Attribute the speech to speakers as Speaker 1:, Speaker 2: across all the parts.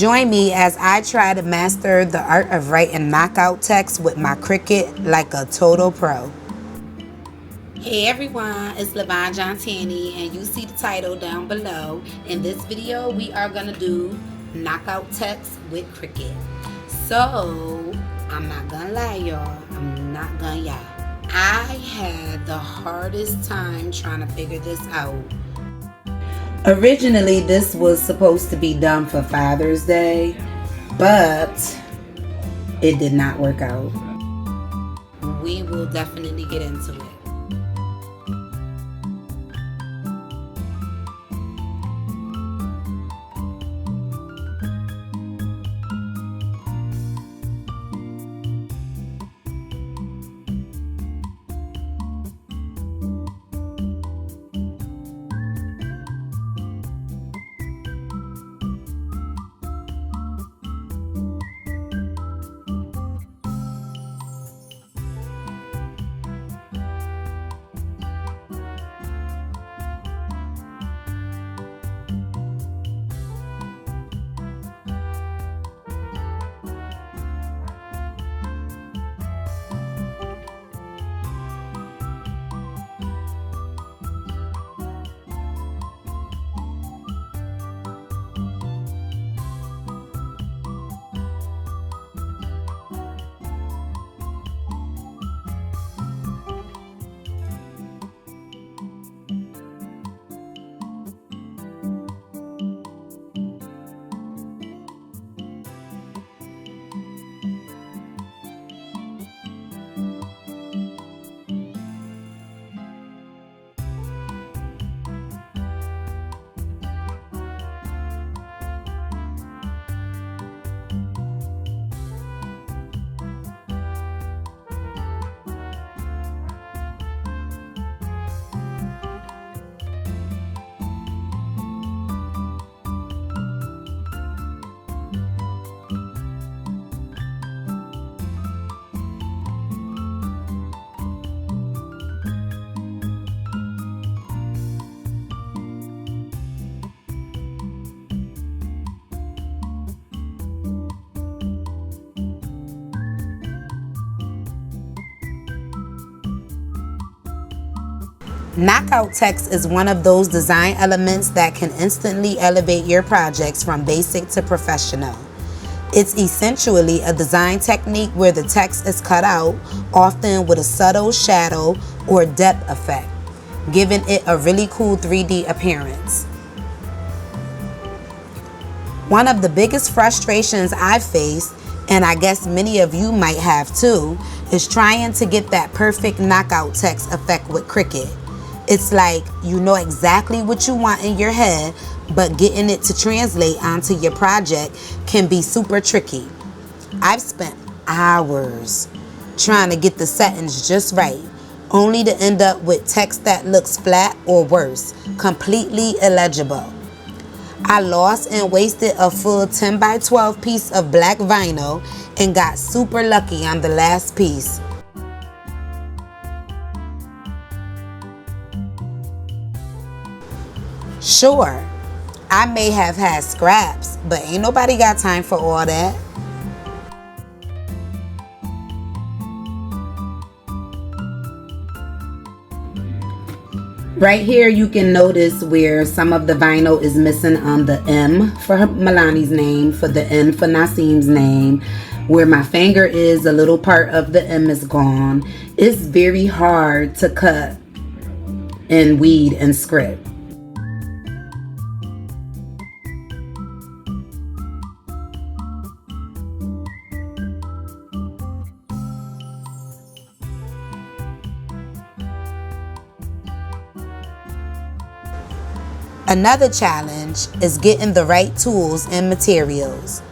Speaker 1: Join me as I try to master the art of writing knockout text with my Cricut like a total pro. Hey everyone, it's LaVon Jontani, and you see the title down below. In this video, we are going to do knockout text with Cricut. So, I'm not going to lie, y'all. I'm not going to lie. I had the hardest time trying to figure this out. Originally, this was supposed to be done for Father's Day, but it did not work out. We will definitely get into it. Knockout text is one of those design elements that can instantly elevate your projects from basic to professional. It's essentially a design technique where the text is cut out, often with a subtle shadow or depth effect, giving it a really cool 3D appearance. One of the biggest frustrations I've faced, and I guess many of you might have too, is trying to get that perfect knockout text effect with Cricut. It's like you know exactly what you want in your head, but getting it to translate onto your project can be super tricky. I've spent hours trying to get the settings just right, only to end up with text that looks flat or worse, completely illegible. I lost and wasted a full 10 by 12 piece of black vinyl and got super lucky on the last piece. Sure, I may have had scraps, but ain't nobody got time for all that. Right here you can notice where some of the vinyl is missing on the M for Milani's name, for the N for Nasim's name. Where my finger is, a little part of the M is gone. It's very hard to cut and weed and script. Another challenge is getting the right tools and materials.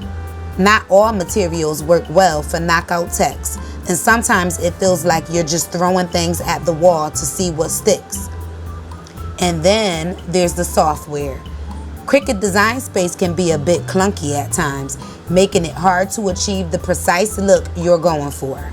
Speaker 1: Not all materials work well for knockout text, and sometimes it feels like you're just throwing things at the wall to see what sticks. And then there's the software. Cricut Design Space can be a bit clunky at times, making it hard to achieve the precise look you're going for.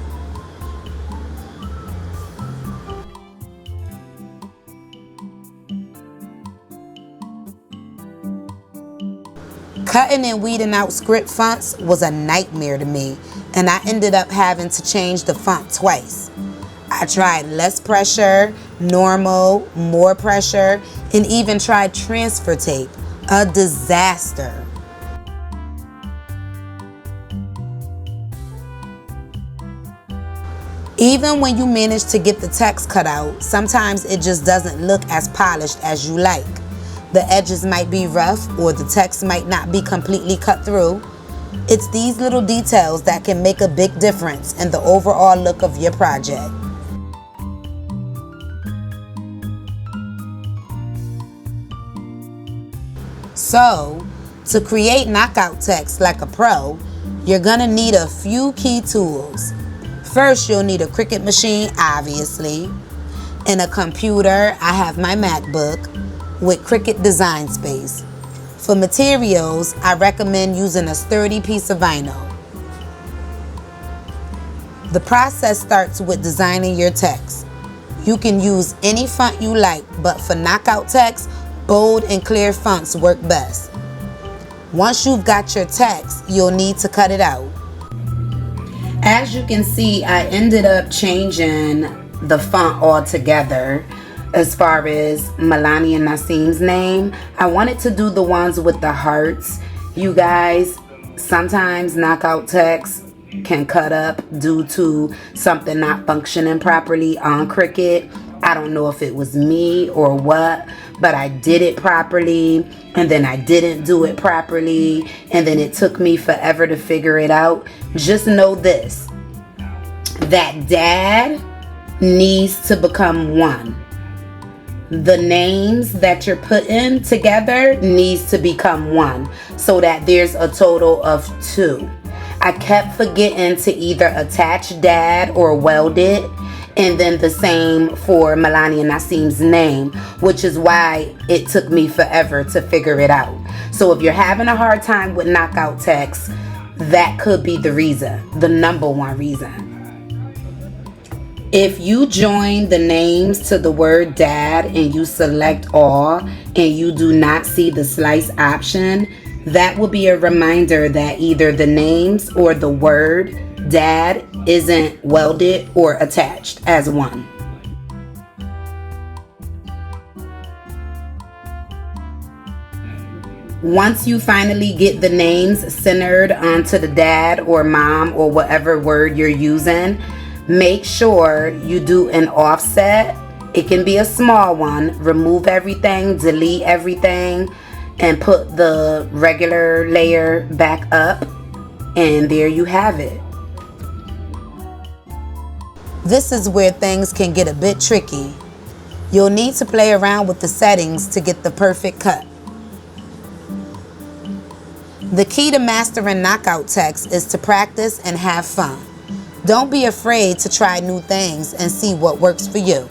Speaker 1: Cutting and weeding out script fonts was a nightmare to me, and I ended up having to change the font twice. I tried less pressure, normal, more pressure, and even tried transfer tape. A disaster. Even when you manage to get the text cut out, sometimes it just doesn't look as polished as you like. The edges might be rough or the text might not be completely cut through. It's these little details that can make a big difference in the overall look of your project. So, to create knockout text like a pro, you're gonna need a few key tools. First, you'll need a Cricut machine, obviously, and a computer. I have my MacBook with Cricut Design Space. For materials, I recommend using a sturdy piece of vinyl. The process starts with designing your text. You can use any font you like, but for knockout text, bold and clear fonts work best. Once you've got your text, you'll need to cut it out. As you can see, I ended up changing the font altogether as far as Melania Nassim's name. I wanted to do the ones with the hearts. You guys, sometimes knockout text can cut up due to something not functioning properly on Cricut. I don't know if it was me or what, but I did it properly and then I didn't do it properly and then it took me forever to figure it out. Just know this, that dad needs to become one. The names that you're putting together needs to become one so that there's a total of 2. I kept forgetting to either attach dad or weld it, and then the same for Melania Nassim's name, which is why it took me forever to figure it out. So if you're having a hard time with knockout text, that could be the reason, the number one reason. If you join the names to the word dad and you select all and you do not see the slice option, that will be a reminder that either the names or the word dad isn't welded or attached as one. Once you finally get the names centered onto the dad or mom or whatever word you're using, make sure you do an offset. It can be a small one. Remove everything, delete everything, and put the regular layer back up, and there you have it. This is where things can get a bit tricky. You'll need to play around with the settings to get the perfect cut. The key to mastering knockout text is to practice and have fun. Don't be afraid to try new things and see what works for you.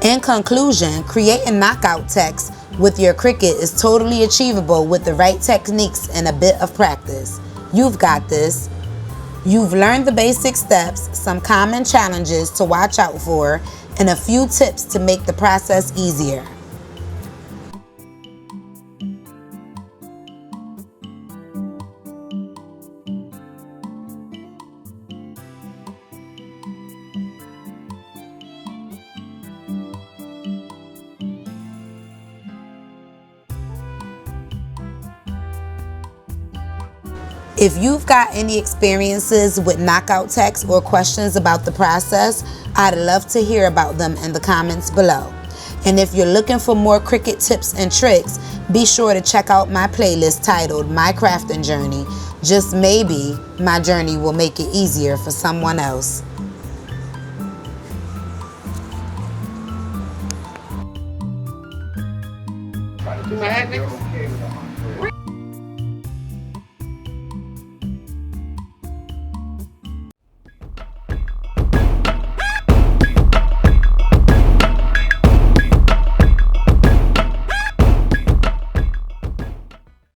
Speaker 1: In conclusion, creating knockout text with your Cricut is totally achievable with the right techniques and a bit of practice. You've got this. You've learned the basic steps, some common challenges to watch out for, and a few tips to make the process easier. If you've got any experiences with knockout text or questions about the process, I'd love to hear about them in the comments below. And if you're looking for more Cricut tips and tricks, be sure to check out my playlist titled My Crafting Journey. Just maybe my journey will make it easier for someone else.
Speaker 2: Do my hat, niggas?